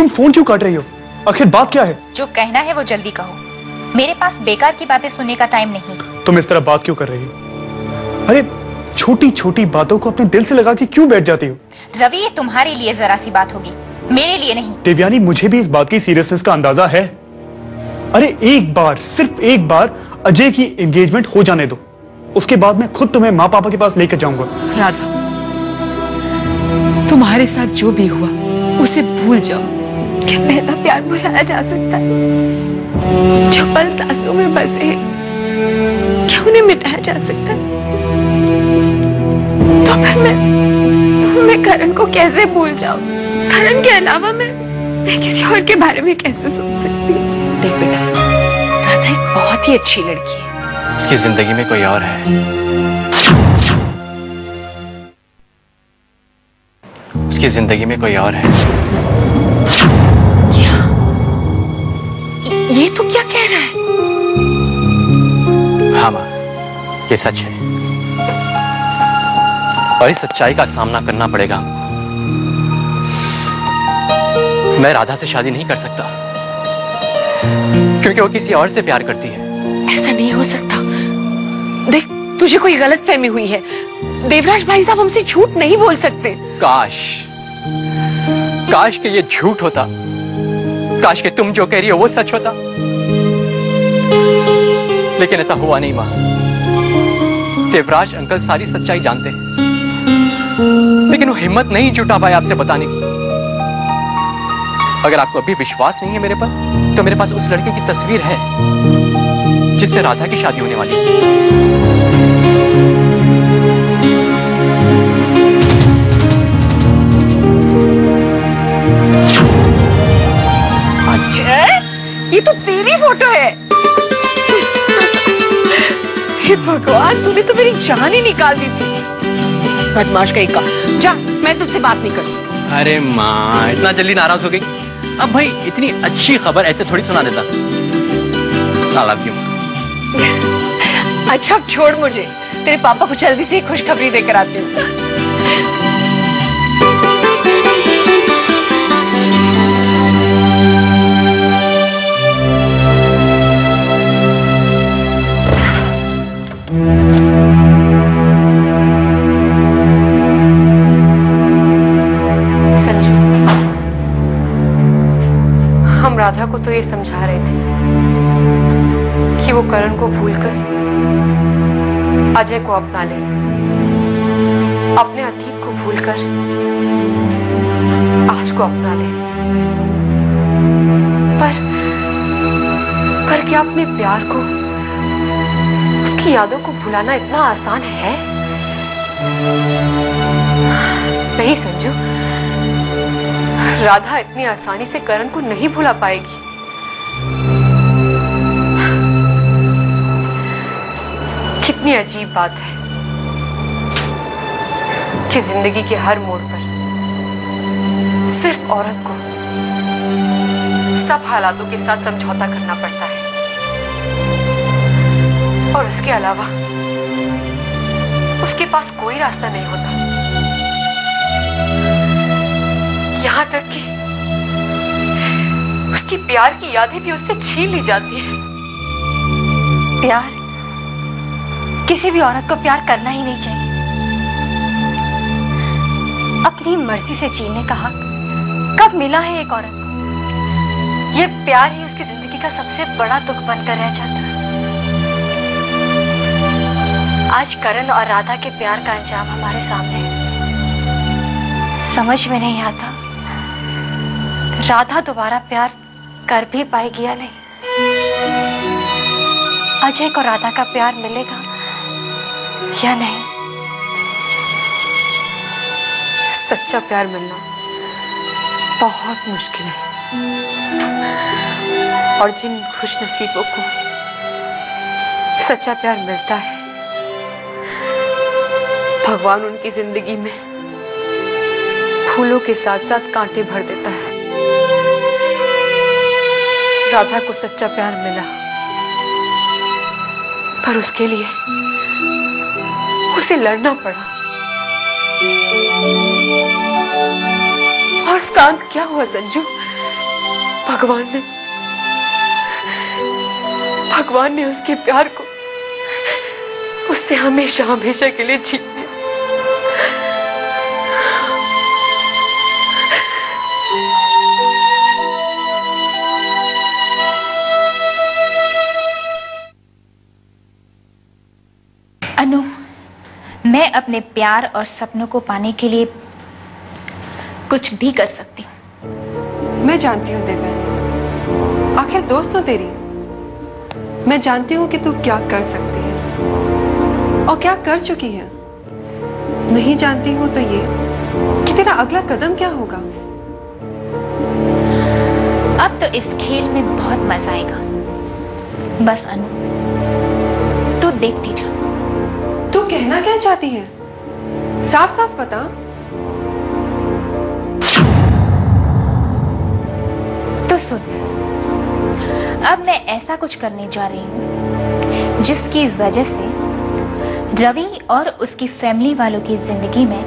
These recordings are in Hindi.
तुम फोन क्यों काट रही हो? आखिर बात क्या है? जो कहना है वो जल्दी कहो, मेरे पास बेकार की बातें सुनने का टाइम नहीं। तुम इस तरह बात क्यों कर रही हो? अरे छोटी छोटी बातों को अपने दिल से लगा के क्यों बैठ जाती हो? रवि, ये तुम्हारे लिए जरा सी बात होगी, मेरे लिए नहीं। देवयानी, मुझे भी इस बात की सीरियसनेस का अंदाजा है। अरे एक बार, सिर्फ एक बार अजय की एंगेजमेंट हो जाने दो, उसके बाद मैं खुद तुम्हें माँ पापा के पास लेकर जाऊंगा। राधा, तुम्हारे साथ जो भी हुआ उसे भूल जाओ। क्या पहला प्यार भुलाया जा सकता है? जो पल सांसों में बसे हैं, क्या उन्हें मिटाया जा सकता है? तो फिर मैं करण को कैसे भूल जाऊं? करण के अलावा मैं किसी और के बारे में कैसे सोच सकती हूँ? देख बेटा, राधा एक बहुत ही अच्छी लड़की है, उसकी जिंदगी में कोई और है। उसकी जिंदगी में कोई और है। क्या? ये तो क्या कह रहा है? हाँ माँ, ये सच है और इस सच्चाई का सामना करना पड़ेगा हमको। मैं राधा से शादी नहीं कर सकता क्योंकि वो किसी और से प्यार करती है। ऐसा नहीं हो सकता। देख, तुझे कोई गलतफहमी हुई है। देवराज भाई साहब हमसे झूठ नहीं बोल सकते। काश कि ये झूठ होता, काश कि तुम जो कह रही हो वो सच होता, लेकिन ऐसा हुआ नहीं मां। देवराज अंकल सारी सच्चाई जानते हैं, लेकिन वो हिम्मत नहीं जुटा पाए आपसे बताने की। अगर आपको अभी विश्वास नहीं है मेरे पर, तो मेरे पास उस लड़के की तस्वीर है जिससे राधा की शादी होने वाली है। ये तो तेरी फोटो है। हे भगवान, तूने तो मेरी जान ही निकाल दी थी। बदमाश कहीं का, जा, मैं तुझसे बात नहीं करती। अरे माँ, इतना जल्दी नाराज हो गई? अब भाई इतनी अच्छी खबर ऐसे थोड़ी सुना देता। I love you। अच्छा, अब छोड़ मुझे, तेरे पापा को जल्दी से एक खुशखबरी देकर आती हूँ। राधा को तो ये समझा रहे थे कि वो करण को भूलकर अजय को अपना ले, अपने अतीत को भूलकर आज को अपना ले। पर क्या अपने प्यार को, उसकी यादों को भुलाना इतना आसान है? नहीं संजू, राधा इतनी आसानी से करण को नहीं भुला पाएगी। कितनी अजीब बात है कि जिंदगी के हर मोड़ पर सिर्फ औरत को सब हालातों के साथ समझौता करना पड़ता है और उसके अलावा उसके पास कोई रास्ता नहीं होता। यहाँ तक कि उसकी प्यार की यादें भी उससे छीन ली जाती है। प्यार, किसी भी औरत को प्यार करना ही नहीं चाहिए। अपनी मर्जी से जीने का हक कब मिला है एक औरत को? ये प्यार ही उसकी जिंदगी का सबसे बड़ा दुख बनकर रह जाता है। आज करण और राधा के प्यार का अंजाम हमारे सामने है। समझ में नहीं आता राधा दोबारा प्यार कर भी पाएगी या नहीं। अजय को राधा का प्यार मिलेगा या नहीं? सच्चा प्यार मिलना बहुत मुश्किल है और जिन खुशनसीबों को सच्चा प्यार मिलता है, भगवान उनकी जिंदगी में फूलों के साथ साथ कांटे भर देता है। राधा को सच्चा प्यार मिला, पर उसके लिए उसे लड़ना पड़ा। और उसका अंत क्या हुआ संजू? भगवान ने उसके प्यार को उससे हमेशा हमेशा के लिए छीन लिया। अनु, मैं अपने प्यार और सपनों को पाने के लिए कुछ भी कर सकती हूँ। मैं जानती हूँ देवयानी, आखिर दोस्त हो तेरी। मैं जानती हूँ कि तू क्या कर सकती है और क्या कर चुकी है। नहीं जानती हूँ तो ये कि तेरा अगला कदम क्या होगा। अब तो इस खेल में बहुत मजा आएगा। बस अनु, तू देखती जा। तू कहना क्या चाहती है? साफ साफ बता। तो सुन, अब मैं ऐसा कुछ करने जा रही हूँ जिसकी वजह से रवि और उसकी फैमिली वालों की जिंदगी में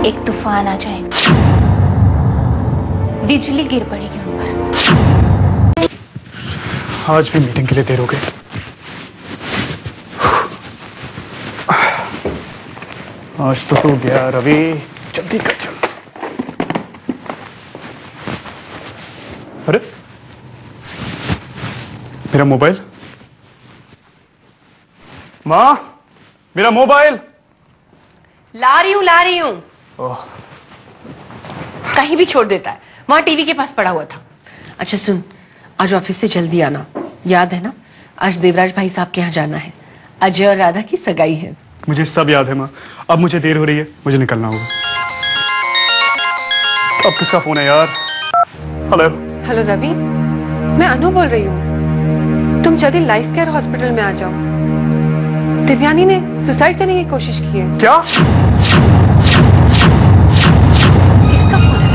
एक तूफान आ जाएगा। बिजली गिर पड़ेगी उन पर। आज भी मीटिंग के लिए देर हो गई। आज तो तू गया रवि, जल्दी कर चल। अरे मेरा मोबाइल, माँ मेरा मोबाइल। ला रही हूँ। कहीं भी छोड़ देता है, वहां टीवी के पास पड़ा हुआ था। अच्छा सुन, आज ऑफिस से जल्दी आना, याद है ना? आज देवराज भाई साहब के यहाँ जाना है। अजय और राधा की सगाई है। मुझे सब याद है माँ, अब मुझे देर हो रही है, मुझे निकलना होगा। अब किसका फोन है यार? हेलो। हेलो रवि, मैं अनु बोल रही हूँ। तुम जल्दी लाइफ केयर हॉस्पिटल में आ जाओ। देवयानी ने सुसाइड करने की कोशिश की है। क्या? किसका फोन है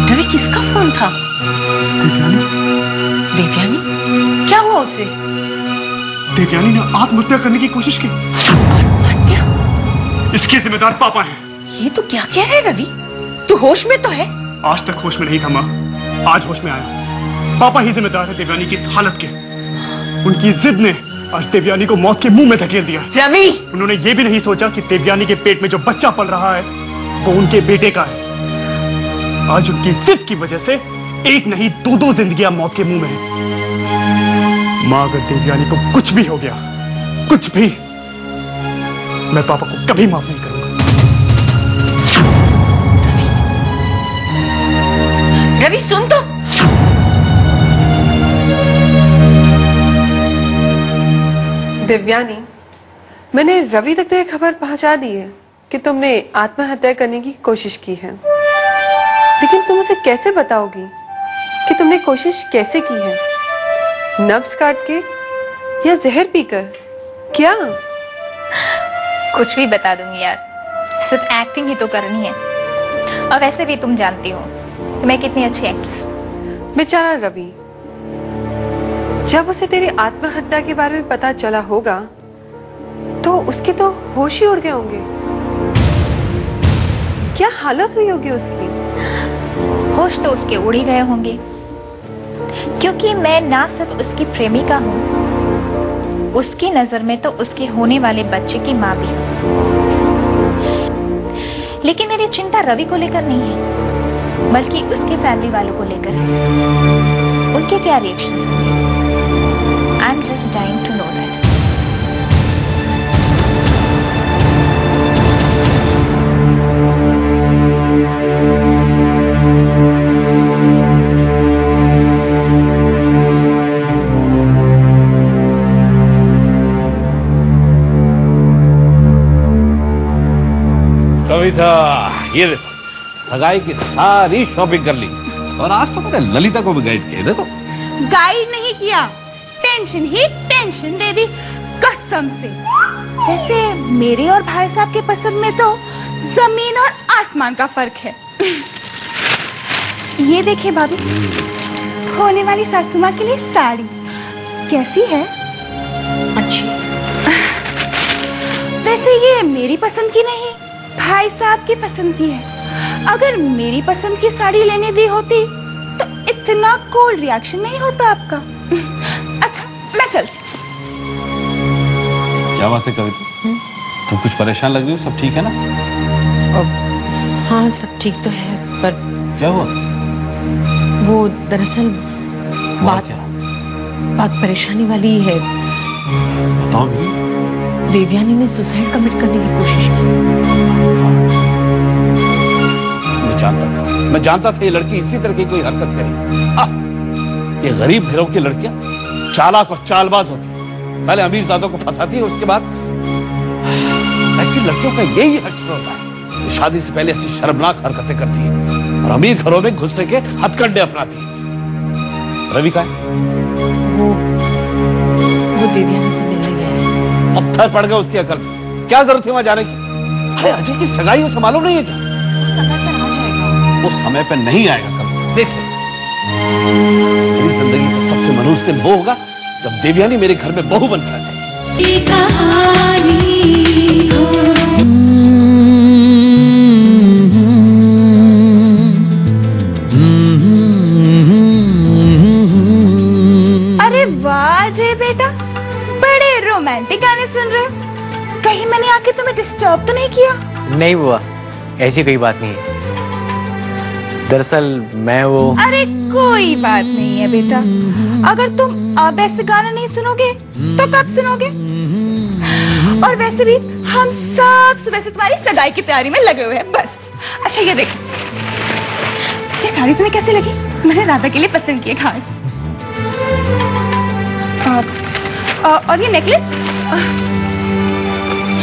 रवि? किसका फोन था? देवयानी? क्या हुआ उसे? देवयानी ने आत्महत्या करने की कोशिश की। आत्महत्या? इसके जिम्मेदार पापा हैं। ये तो क्या कह रहे रवि? तू होश में तो है? आज तक होश में नहीं था माँ, आज होश में आया। पापा ही जिम्मेदार है देवयानी की इस हालत के। उनकी जिद ने आज देवयानी को मौत के मुंह में धकेल दिया। रवि! उन्होंने ये भी नहीं सोचा कि देवयानी के पेट में जो बच्चा पल रहा है वो उनके बेटे का है। आज उनकी जिद की वजह से एक नहीं दो जिंदगियां मौत के मुंह में है। माँ, अगर देवयानी को कुछ भी हो गया, कुछ भी, मैं पापा को कभी माफ नहीं करूंगा। रवि सुन तो। देवयानी, मैंने रवि तक तो ये खबर पहुंचा दी है कि तुमने आत्महत्या करने की कोशिश की है, लेकिन तुम उसे कैसे बताओगी कि तुमने कोशिश कैसे की है? नब्ज काट के या जहर पीकर? क्या? कुछ भी बता दूंगी यार, सिर्फ एक्टिंग ही तो करनी है। और वैसे भी तुम जानती हो कि मैं कितनी अच्छी एक्ट्रेस हूँ। बेचारा रवि, जब उसे तेरी आत्महत्या के बारे में पता चला होगा तो उसके तो होश ही उड़ गए होंगे। क्या हालत हुई होगी उसकी? होश तो उसके उड़ ही गए होंगे, क्योंकि मैं ना सिर्फ उसकी प्रेमिका हूँ, उसकी नजर में तो उसके होने वाले बच्चे की माँ भी हूँ। लेकिन मेरी चिंता रवि को लेकर नहीं है, बल्कि उसके फैमिली वालों को लेकर है। उनके क्या रिएक्शंस होंगे? I am just dying to know that. Kavita, ये देखो, सगाई की सारी शॉपिंग कर ली और आज तो मैंने ललिता को भी गाइड किया। देखो, गाइड नहीं किया, टेंशन ही टेंशन दे दी, कसम से। वैसे मेरे और भाई साहब के पसंद में तो जमीन और आसमान का फर्क है। ये देखिए भाभी, होने वाली सासू माँ के लिए साड़ी कैसी है? अच्छी। वैसे ये मेरी पसंद की नहीं, भाई साहब की पसंद की है। अगर मेरी पसंद की साड़ी लेने दी होती तो इतना कोल्ड रिएक्शन नहीं होता आपका। अच्छा मैं चलती। क्या बात है कविता, तुम कुछ परेशान लग रही हो? सब ठीक है ना? हाँ सब ठीक तो है, पर क्या हुआ? वो दरअसल क्या? बात परेशानी वाली है। बताओ भी। देवयानी ने सुसाइड कमिट करने की कोशिश की। मैं जानता था ये लड़की इसी तरह की कोई हरकत करेगी। ये गरीब घरों की लड़कियां चालाक और चालबाज होती है। पहले अमीरजादों को फंसाती है, उसके बाद ऐसी लड़कियों का यही हश्र होता है, शादी से पहले ऐसी शर्मनाक हरकतें करती है और अमीर घरों में घुसने के हथकंडे अपनाती है। रवि का वो देवयानी से मिलने गया है। अब थर पड़ गया उसकी अकल। क्या जरूरत है वहां जाने की? अरे अजय की सगाई उसे मालूम नहीं है क्या? वो समय पर नहीं आएगा कल, देख ले। मेरी जिंदगी का सबसे मनहूस दिन वो होगा जब देवयानी मेरे घर में बहू बनकर आ जाएगी। अरे वाह जय बेटा, बड़े रोमांटिक गाने सुन रहे हो। कहीं मैंने आके तुम्हें डिस्टर्ब तो नहीं किया? नहीं बुआ, ऐसी कोई बात नहीं है। दरअसल मैं वो। अरे कोई बात नहीं है बेटा, अगर तुम अब ऐसे गाना नहीं सुनोगे तो कब सुनोगे? और वैसे भी हम सब सुबह से तुम्हारी सगाई की तैयारी में लगे हुए हैं बस। अच्छा ये देखो, ये साड़ी तुम्हें कैसी लगी? मैंने राधा के लिए पसंद की है खास। और ये नेकलेस,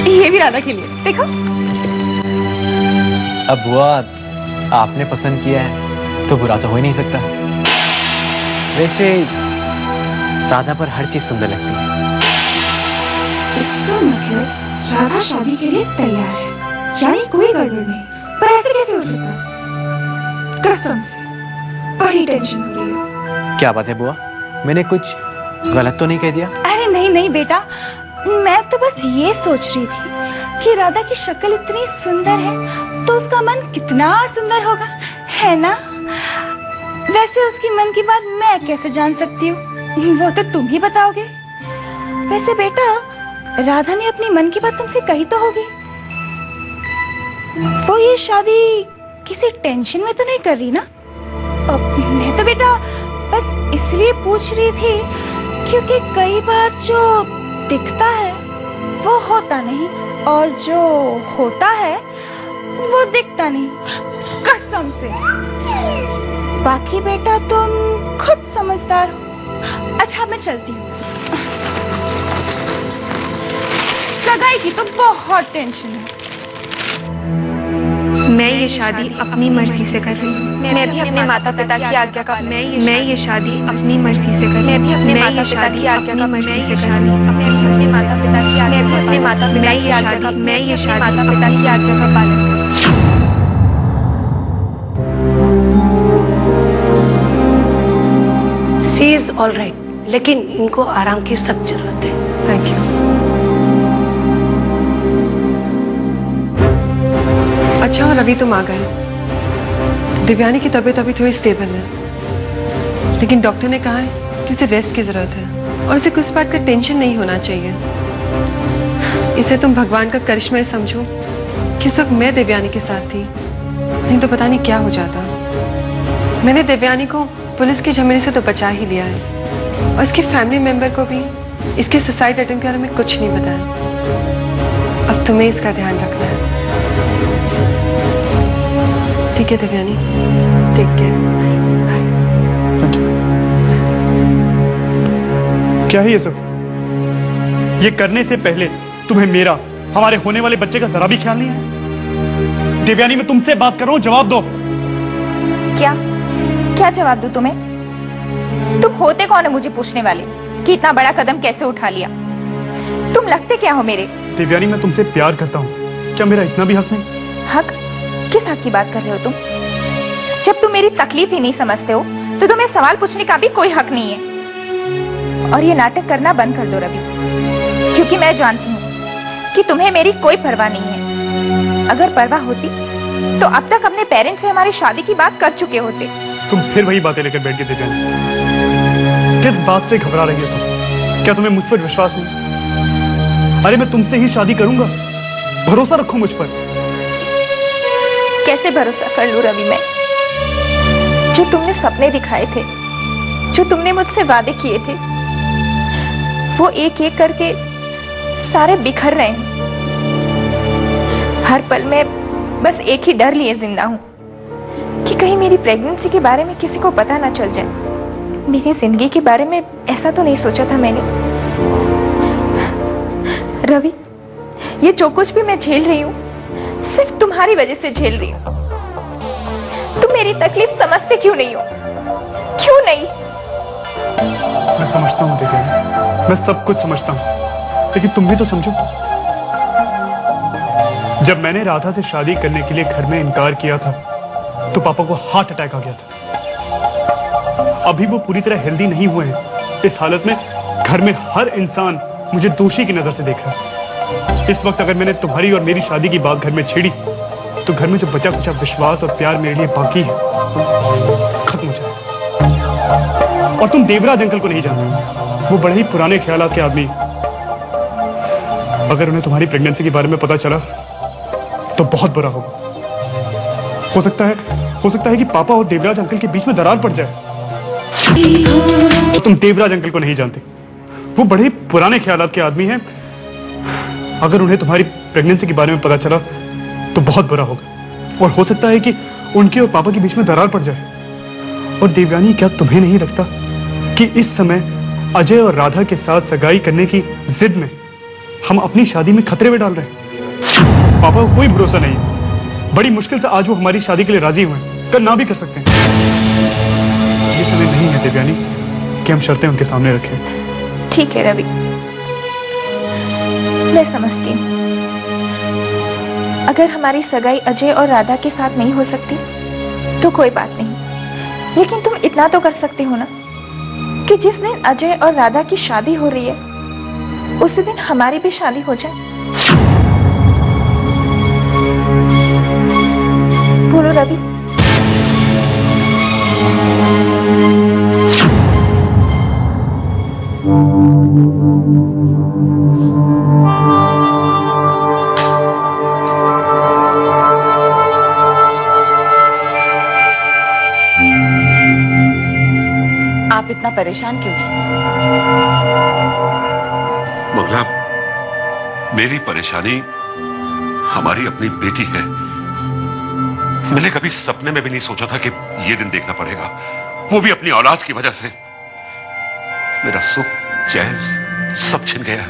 ये भी राधा के लिए, देखो। अब बुआ आपने पसंद किया है तो बुरा तो हो ही नहीं सकता। वैसे राधा पर हर चीज सुंदर लगती है। इसका मतलब राधा शादी के लिए तैयार है, यानी कोई गड़बड़ नहीं। पर ऐसे कैसे हो सकता? कसम से बड़ी टेंशन हो रही है। क्या बात है बुआ, मैंने कुछ गलत तो नहीं कह दिया? अरे नहीं नहीं बेटा, मैं तो बस ये सोच रही थी कि राधा की शक्ल इतनी सुंदर है तो उसका मन कितना सुंदर होगा, है ना? वैसे उसकी मन की बात मैं कैसे जान सकती हूँ, वो तो तुम ही बताओगे। वैसे बेटा, राधा ने अपनी मन की बात तुमसे कही तो होगी। वो ये शादी किसी टेंशन में तो नहीं कर रही ना? मैं तो बेटा बस इसलिए पूछ रही थी क्योंकि कई बार जो दिखता है वो होता नहीं और जो होता है वो दिखता नहीं, कसम से। बाकी बेटा तुम खुद समझदार हो। अच्छा मैं चलती हूँ, सगाई की तो बहुत टेंशन है। मैं ये शादी अपनी मर्जी से कर रही हूँ। मैं भी अपने माता पिता की आज्ञा का मैं ये शादी अपनी मर्जी से कर रही हूँ। मैं भी अपने माता पिता की आज्ञा का मर्जी से कर रही हूँ। अपने माता पिता की आज्ञा, मैं भी अपने माता पिता की आज्ञा का, मैं ये शादी माता पिता की आज्ञा का पालन करूँ। शी इज ऑल राइट, लेकिन इनको आराम की सख्त जरूरत है। Thank you. अच्छा और अभी तुम आ गए। दिव्यानी की तबीयत अभी थोड़ी स्टेबल है, लेकिन डॉक्टर ने कहा है कि उसे रेस्ट की जरूरत है और उसे किस बात का टेंशन नहीं होना चाहिए। इसे तुम भगवान का करिश्मा ही समझो कि इस वक्त मैं दिव्यानी के साथ थी, नहीं तो पता नहीं क्या हो जाता। मैंने दिव्यानी को पुलिस के झमेले से तो बचा ही लिया है और इसके फैमिली मेंबर को भी इसके सुसाइड अटेम्प्ट के बारे में कुछ नहीं बताया। अब तुम्हें इसका ध्यान रखना है, ठीक है दिव्यानी? Take care. क्या है ये सब? ये करने से पहले तुम्हें मेरा, हमारे होने वाले बच्चे का जरा भी ख्याल नहीं है? देवयानी मैं तुमसे बात कर रहा हूं, जवाब दो। क्या क्या जवाब दूं तुम्हें? तुम होते कौन है मुझे पूछने वाले कि इतना बड़ा कदम कैसे उठा लिया? तुम लगते क्या हो मेरे? देवयानी मैं तुमसे प्यार करता हूं, क्या मेरा इतना भी हक नहीं? हक? किस हक की बात कर रहे हो तुम? जब तुम मेरी तकलीफ ही नहीं समझते हो तो तुम्हें सवाल पूछने का भी कोई हक नहीं है। और ये नाटक करना बंद कर दो रवि, क्योंकि मैं जानती हूँ कि तुम्हें मेरी कोई परवाह नहीं है। अगर परवाह होती तो अब तक अपने पेरेंट्स से हमारी शादी की बात कर चुके होते। तुम फिर वही बातें लेकर बैठ के देवयानी। किस बात से घबरा रही हो तुम? क्या तुम्हें मुझ पर विश्वास नहीं? अरे मैं तुमसे ही शादी करूंगा, भरोसा रखो मुझ पर। कैसे भरोसा कर लूं रवि मैं? जो तुमने सपने दिखाए थे, जो तुमने मुझसे वादे किए थे, वो एक एक करके सारे बिखर रहे हैं। हर पल में बस एक ही डर लिए जिंदा हूं कि कहीं मेरी प्रेगनेंसी के बारे में किसी को पता ना चल जाए। मेरी जिंदगी के बारे में ऐसा तो नहीं सोचा था मैंने। रवि, ये जो कुछ भी मैं झेल रही हूँ सिर्फ तुम्हारी वजह से झेल रही हूँ। तुम मेरी तकलीफ समझते क्यों नहीं हो? क्यों नहीं? मैं समझता हूँ देवयानी, मैं सब कुछ समझता हूँ, लेकिन तुम भी तो समझो। जब मैंने राधा से शादी करने के लिए घर में इनकार किया था तो पापा को हार्ट अटैक आ गया था। अभी वो पूरी तरह हेल्दी नहीं हुए हैं। इस हालत में घर में हर इंसान मुझे दोषी की नजर से देख रहा है। इस वक्त अगर मैंने तुम्हारी और मेरी शादी की बात घर में छेड़ी तो घर में जो बचा कुचा विश्वास और प्यार मेरे लिए बाकी है खत्म हो जाए। और तुम देवराज अंकल को नहीं जानते, वो बड़े ही पुराने ख्यालात के आदमी। अगर उन्हें तुम्हारी प्रेगनेंसी के बारे में पता चला तो बहुत बुरा होगा। हो सकता है कि पापा और देवराज अंकल के बीच में दरार पड़ जाए। तो तुम देवराज अंकल को नहीं जानते, वो बड़े पुराने ख्यालात के आदमी हैं। अगर उन्हें तुम्हारी प्रेगनेंसी के बारे में पता चला तो बहुत बुरा होगा, और हो सकता है कि उनके और पापा के बीच में दरार पड़ जाए। और देवयानी, क्या तुम्हें नहीं लगता कि इस समय अजय और राधा के साथ सगाई करने की जिद में हम अपनी शादी में खतरे में डाल रहे हैं? पापा को कोई भरोसा नहीं है। बड़ी मुश्किल से आज वो हमारी शादी के लिए राजी हुए, कल ना भी कर सकते हैं। ये समय नहीं है देवयानी कि हम शर्तें उनके सामने रखें। ठीक है रवि, मैं समझती हूँ। अगर हमारी सगाई अजय और राधा के साथ नहीं हो सकती तो कोई बात नहीं, लेकिन तुम इतना तो कर सकते हो ना कि जिस दिन अजय और राधा की शादी हो रही है उस दिन हमारी भी शादी हो जाए। बोलो रवि। आप इतना परेशान क्यों हैं? मंगला, मेरी परेशानी हमारी अपनी बेटी है। मैंने कभी सपने में भी नहीं सोचा था कि यह दिन देखना पड़ेगा, वो भी अपनी औलाद की वजह से। मेरा सुख चैन सब छिन गया।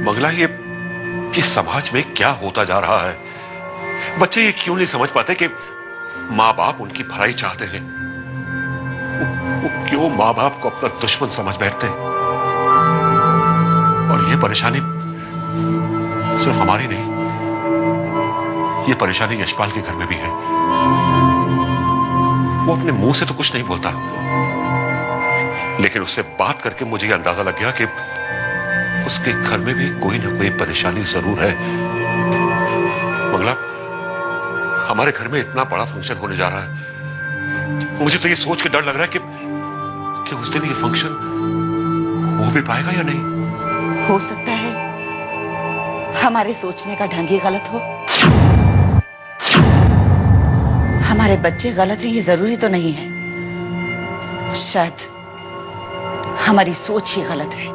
मंगला, ये समाज में क्या होता जा रहा है? बच्चे ये क्यों नहीं समझ पाते कि माँ बाप उनकी भलाई चाहते हैं? वो क्यों माँ बाप को अपना दुश्मन समझ बैठते हैं? और ये परेशानी सिर्फ हमारी नहीं, ये परेशानी यशपाल के घर में भी है। वो अपने मुंह से तो कुछ नहीं बोलता, लेकिन उससे बात करके मुझे यह अंदाजा लग गया कि उसके घर में भी कोई ना कोई परेशानी जरूर है। मंगला, हमारे घर में इतना बड़ा फंक्शन होने जा रहा है, मुझे तो ये सोच के डर लग रहा है कि उस दिन ये फंक्शन हो भी पाएगा या नहीं। हो सकता है हमारे सोचने का ढंग ही गलत हो। हमारे बच्चे गलत हैं ये जरूरी तो नहीं है, शायद हमारी सोच ही गलत है।